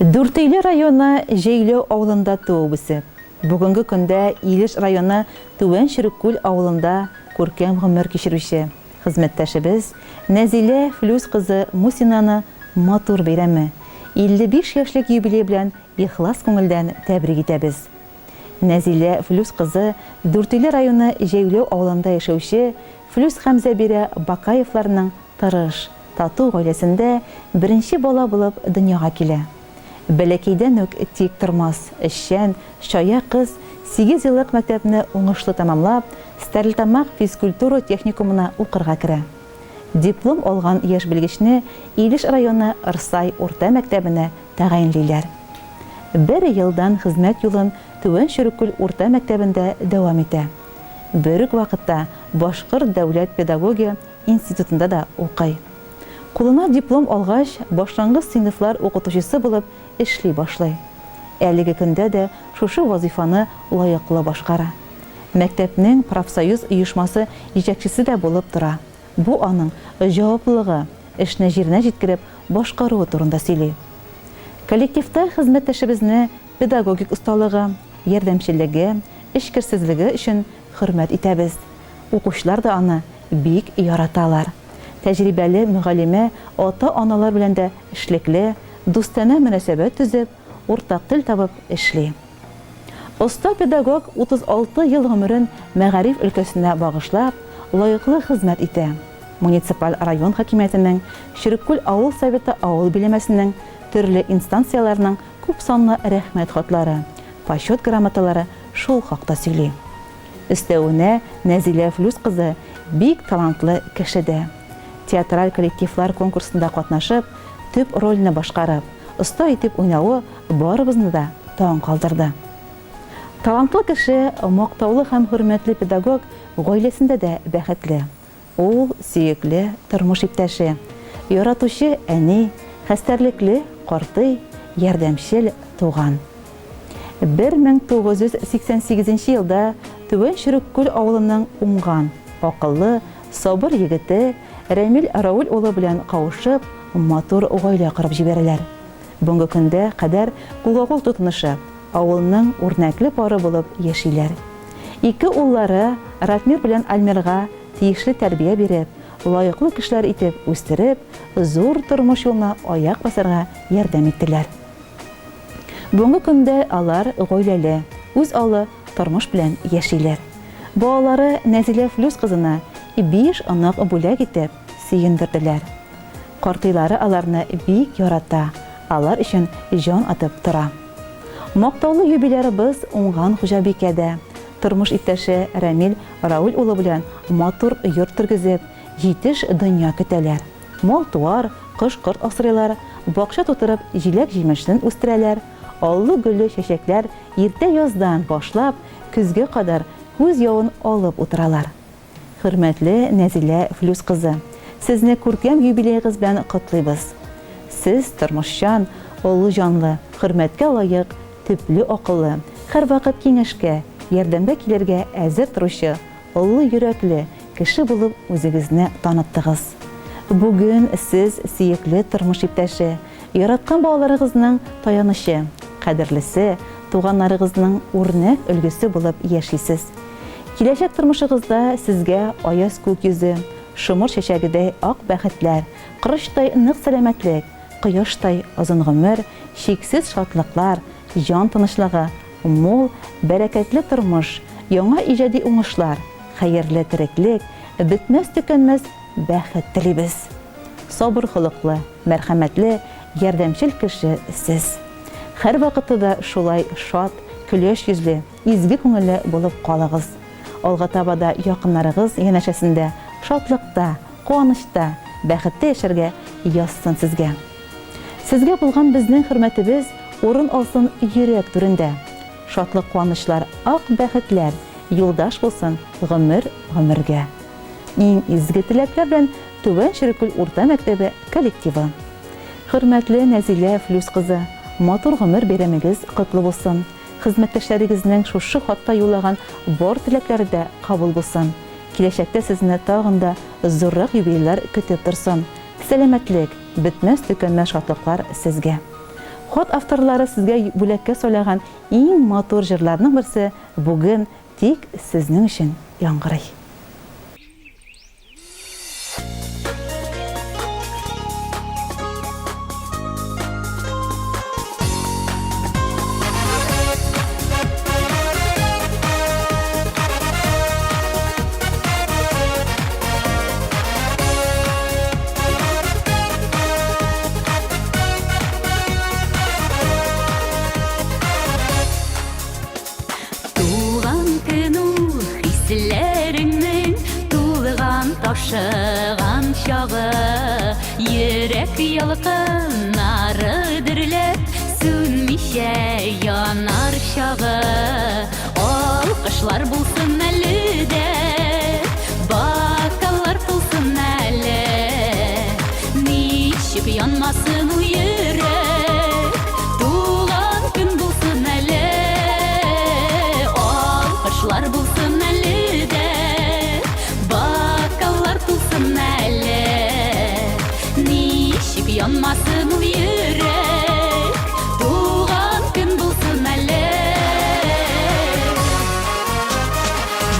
Дүртөйле районы Жейлі ауылында туып үсеп, бүгінгі күндә Илеш районы Түбән Шөрөккүл ауылында күркәм гомер кичерүче хезмәттәшебез Нәзилә Флүс кызы Мусинаны матур бәйрәме 55 яшьлек юбилей белән ихлас күңелдән тәбрик итәбез. Нәзилә Флүс кызы Дүртөйле районы Жейлі авылында яшәүче Флүс һәм Зәбирә Бакаевларның тырыш, тату гаиләсендә беренче бала булып дөньяга килә. Бәләкәйдән үк тик тормас, эшчән, шая кыз 8 еллык мәктәпне уңышлы тәмамлап, Стәрлетамак физкультура техникумына укырга керә. Диплом алган яшь белгечне Илеш районы Ырсай урта мәктәбенә тәгаенлиләр. 1 елдан хезмәт юлын Түбән Шөрөккүл урта мәктәбендә дәвам итә. Бер үк вакытта Башкорт дәүләт педагогия институтында да укый. Кулына диплом алгач, башлангыч сыйныфлар укытучысы булып эшли башлый. Әлеге көндә дә шушы вазифаны лаеклы башкара. Мәктәпнең профсоюз оешмасы җитәкчесе дә булып тора. Бу аның җаваплылыгы, эшне җиренә җиткереп башкаруы турында сөйли. Коллективта хезмәттәшебезне педагогик осталыгы, ярдәмчелеге, эшкерсезлеге өчен хөрмәт итәбез. Укучылар да аны бик яраталар. Тәҗрибәле мөгаллимә ата-аналар белән дә эшлекле, дустана мөнәсәбәт төзеп, уртак тел табып эшли. Оста педагог 36 ел гомерен мәгариф өлкәсенә багышлап, лаеклы хезмәт итә. Муниципаль район хакимиятенең, Шөрөккүл авыл советы авыл биләмәсенең, төрле инстанцияларның күп санлы рәхмәт хатлары, почет грамоталары шул хакта сөйли. Өстәвенә Нәзилә Флүс кызы бик талантлы кеше дә. Театраль коллективлар конкурсында катнашып, төп рольне башкарып, оста итеп уйнавы барыбызны да таң калдырды. Талантлы кеше, мактаулы һәм хөрмәтле педагог гаиләсендә дә бәхетле. Ул сөекле тормыш иптәше, яратучы әни, хәстәрлекле карты, ярдәмчел туган. 1988 елда Түбән Шөрөккүл авылының уңган, акыллы, сабыр егете Рәмил Раул улы белән кавышып, матур гаилә корып җибәрәләр. Бүгенге көндә кадәр кулга-кул тотынышып, авылның үрнәкле пары булып яшиләр. Ике уллары Ратмир белән Альмирга тиешле тәрбия биреп, лаеклы кешеләр итеп үстереп, зур тормыш юлына аяк басарга ярдәм иттеләр. Бүгенге көндә алар гаиләле, үз аллы тормыш белән яшиләр. Балалары Нәзилә Флүс кызына 5 анык бүләк итеп сөендерделәр. Картыйлары аларны бик ярата, алар өчен җан атып тора. Мактаулы юбилярыбыз уңган хуҗабикәдә, тормыш иптәше Рәмил Раул улы белән матур йорт тергезеп, җитеш дөнья көтәләр. Мал-туар, кош-корт асрыйлар, бакча тутырып җиләк-җимешен үстерәләр. Аллы-гөлле чәчәкләр иртә яздан башлап, көзгә кадәр күз явын алып утыралар. Хөрмәтле Нәзилә Флүс кызы, сезне күркәм юбилейгыз белән котлыйбыз. Сез тормышчан, олы җанлы, хөрмәткә лаек, төпле акыллы, һәрвакыт киңәшкә, ярдәмгә килергә әзер торучы, олы йөрәкле кеше булып үзегезне таныттыгыз. Бүген сез сөекле тормыш иптәше, яраткан балаларыгызның таянычы, кадерлесе, туганнарыгызның үрнәк өлгесе булып яшисез. Киләчәк тормышыгызда сезгә аяз күк йөзе, шомыр чәчәгедәй ак бәхетләр, кырыштай нык сәламәтлек, кояштай озын гомер, чиксез шатлыклар, җан тынычлыгы, мул, бәрәкәтле тормыш, яңа иҗади уңышлар, хәерле тереклек, бетмәс-төкәнмәс бәхет телибез. Сабыр холыклы, мәрхәмәтле, ярдәмчел кеше сез. Һәр вакытта шулай шат, көләч йөзле, изге күңелле булып калыгыз. Алга таба да якыннарыгыз янәшәсендә шатлыкта, куанычта, бәхеттә яшәргә язсын сезгә. Сезгә булган безнең хөрмәтебез урын алсын йөрәк түрендә. Шатлык, куанычлар, ак бәхетләр юлдаш булсын гомергә. Иң изге теләкләр белән Түбән Шөрөккүл урта мәктәбе коллективы. Хөрмәтле Нәзилә Флүс кызы, матур гомер бәйрәмегез котлы булсын. Хезмәттәшләрегезнең шушы хатта юллаган бар теләкләре дә кабул булсын. Киләчәктә сезне тагын да зуррак юбилейлар көтеп торсын. Сәламәтлек, бетмәс-төкәнмәс шатлыклар сезгә. Ход авторлары сезгә бүләккә сөйләгән иң матур җырларның берсе бүген тик сезнең өчен яңгырый. Ташыган чагы йөрәк ялкыннары дөрләп сүнмичә янар чагы алкышлар булсын әле дә бакаллар булсын әле ничек янмасын йөрәк туган көн булсын әле алкышлар булсын әле дә yanmasın yürek tuğan gün bulsun әле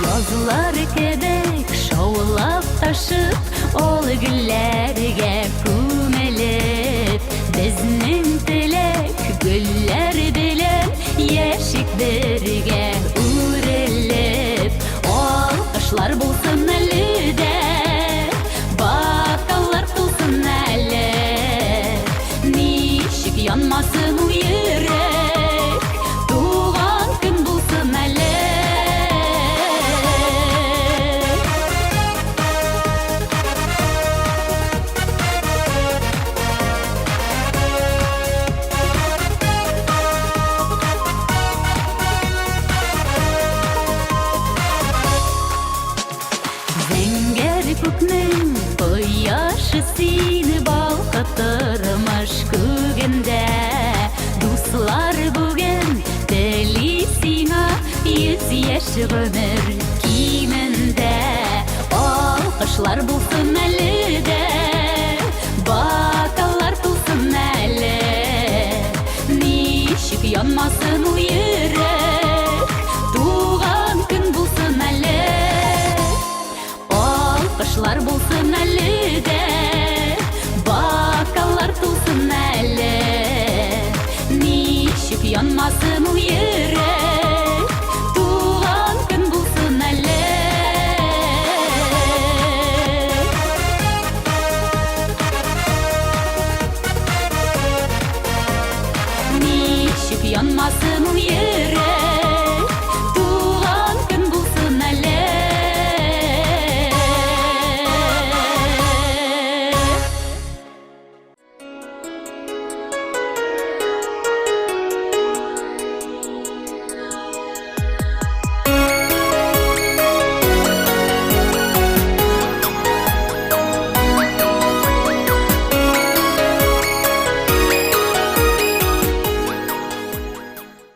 yazlar kedek şaulap taşıp ol güllerge kümelip bizning tilek güller bilen yeşik birge urilip alkışlar bulsun әле de bakallar bulsun әле yanmasın yürek tuğan gün bulsun әле Зәңгәр күкнең кояшы сине балкытырмыш күгендә дуслар бүген тели сиңа 100 яшь гомер кимендә алкышлар булсын әле дә